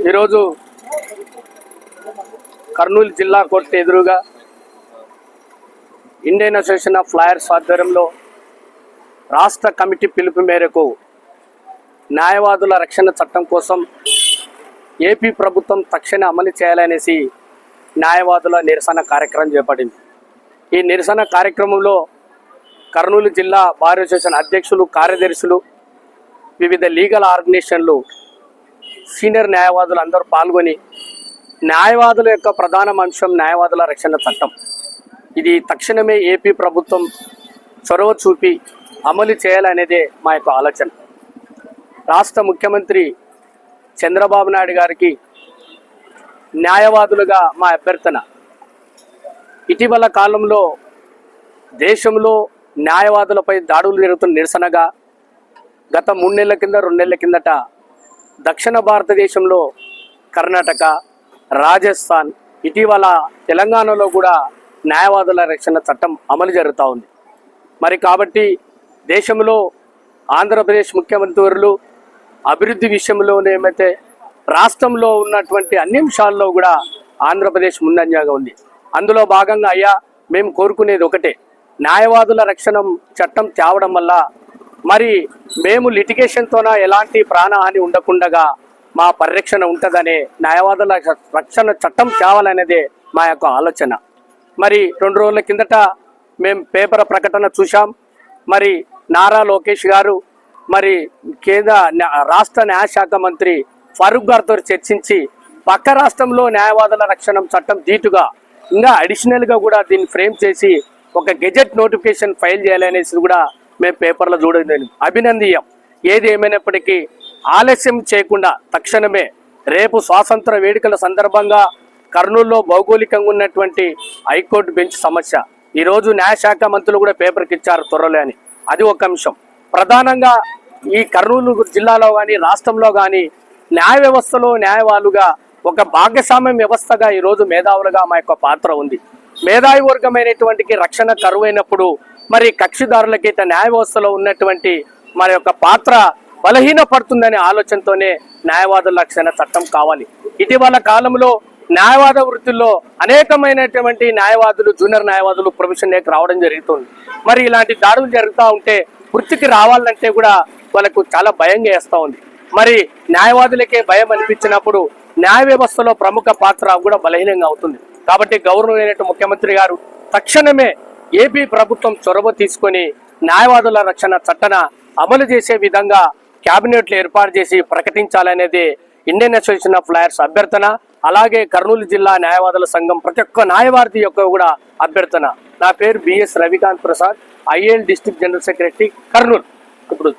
ఈరోజు కర్నూలు జిల్లా కోర్టు ఎదురుగా ఇండియన్ అసోసియేషన్ ఆఫ్ లాయర్స్ ఆధ్వర్యంలో రాష్ట్ర కమిటీ పిలుపు మేరకు న్యాయవాదుల రక్షణ చట్టం కోసం ఏపీ ప్రభుత్వం తక్షణ అమలు చేయాలనేసి న్యాయవాదుల నిరసన కార్యక్రమం చేపట్టింది. ఈ నిరసన కార్యక్రమంలో కర్నూలు జిల్లా బార్ అసోసియేషన్ అధ్యక్షులు, కార్యదర్శులు, వివిధ లీగల్ ఆర్గనైజేషన్లు, సీనియర్ న్యాయవాదులు అందరూ పాల్గొని న్యాయవాదుల యొక్క ప్రధాన అంశం న్యాయవాదుల రక్షణ చట్టం. ఇది తక్షణమే ఏపీ ప్రభుత్వం చొరవ చూపి అమలు చేయాలనేదే మా యొక్క ఆలోచన. రాష్ట్ర ముఖ్యమంత్రి చంద్రబాబు నాయుడు గారికి న్యాయవాదులుగా మా అభ్యర్థన, ఇటీవల కాలంలో దేశంలో న్యాయవాదులపై దాడులు జరుగుతున్న నిరసనగా గత 3 నెలల కింద 2 నెలల కిందట దక్షిణ భారతదేశంలో కర్ణాటక, రాజస్థాన్, ఇటీవల తెలంగాణలో కూడా న్యాయవాదుల రక్షణ చట్టం అమలు జరుగుతూ ఉంది. మరి కాబట్టి దేశంలో ఆంధ్రప్రదేశ్ ముఖ్యమంత్రులు అభివృద్ధి విషయంలోనేమైతే రాష్ట్రంలో ఉన్నటువంటి అన్ని అంశాల్లో కూడా ఆంధ్రప్రదేశ్ ముందంజగా ఉంది. అందులో భాగంగా అయ్యా మేము కోరుకునేది ఒకటే, న్యాయవాదుల రక్షణ చట్టం తేవడం వల్ల మరి మేము లిటిగేషన్తోన ఎలాంటి ప్రాణహాని ఉండకుండగా మా పరిరక్షణ ఉంటుందనే న్యాయవాదుల రక్షణ చట్టం తేవాలనేదే మా యొక్క ఆలోచన. మరి 2 రోజుల కిందట మేము పేపర్ ప్రకటన చూసాం. మరి నారా లోకేష్ గారు మరి రాష్ట్ర న్యాయశాఖ మంత్రి ఫరూక్ గారితో చర్చించి పక్క రాష్ట్రంలో న్యాయవాదుల రక్షణ చట్టం దీటుగా ఇంకా అడిషనల్గా కూడా దీన్ని ఫ్రేమ్ చేసి ఒక గెజెట్ నోటిఫికేషన్ ఫైల్ చేయాలనేసి కూడా మేము పేపర్లో చూడడం అభినందనీయం. ఏది ఏమైనప్పటికీ ఆలస్యం చేయకుండా తక్షణమే రేపు స్వాతంత్ర వేడుకల సందర్భంగా కర్నూలులో భౌగోళికంగా ఉన్నటువంటి హైకోర్టు బెంచ్ సమస్య ఈరోజు న్యాయశాఖ మంత్రులు కూడా పేపర్కి ఇచ్చారు త్వరలో అని, అది ఒక అంశం. ప్రధానంగా ఈ కర్నూలు జిల్లాలో కానీ రాష్ట్రంలో కానీ న్యాయ వ్యవస్థలో న్యాయవాదులుగా ఒక భాగస్వామ్యం వ్యవస్థగా ఈరోజు మేధావులుగా మా యొక్క పాత్ర ఉంది. మేధావి వర్గమైనటువంటి రక్షణ కరువైనప్పుడు మరి కక్షిదారులకి న్యాయ వ్యవస్థలో ఉన్నటువంటి మరి యొక్క పాత్ర బలహీనపడుతుందనే ఆలోచనతోనే న్యాయవాదుల రక్షణ చట్టం కావాలి. ఇటీవల కాలంలో న్యాయవాద వృత్తిలో అనేకమైనటువంటి న్యాయవాదులు, జూనియర్ న్యాయవాదులు ప్రొఫెషన్లోకి రావడం జరుగుతుంది. మరి ఇలాంటి దాడులు జరుగుతూ ఉంటే వృత్తికి రావాలంటే కూడా వాళ్ళకు చాలా భయంగా వేస్తూ ఉంది. మరి న్యాయవాదులకే భయం అనిపించినప్పుడు న్యాయ వ్యవస్థలో ప్రముఖ పాత్ర కూడా బలహీనంగా అవుతుంది. కాబట్టి గౌరవనీయ ముఖ్యమంత్రి గారు తక్షణమే ఏపీ ప్రభుత్వం చొరవ తీసుకొని న్యాయవాదుల రక్షణ చట్టన అమలు చేసే విధంగా క్యాబినెట్లు ఏర్పాటు చేసి ప్రకటించాలనేది ఇండియన్ అసోసియేషన్ ఆఫ్ లాయర్స్ అభ్యర్థన. అలాగే కర్నూలు జిల్లా న్యాయవాదుల సంఘం ప్రతి ఒక్క న్యాయవాది యొక్క కూడా అభ్యర్థన. నా పేరు BS Ravikant Prasad, IAL district general secretary, Kurnool. ఇప్పుడు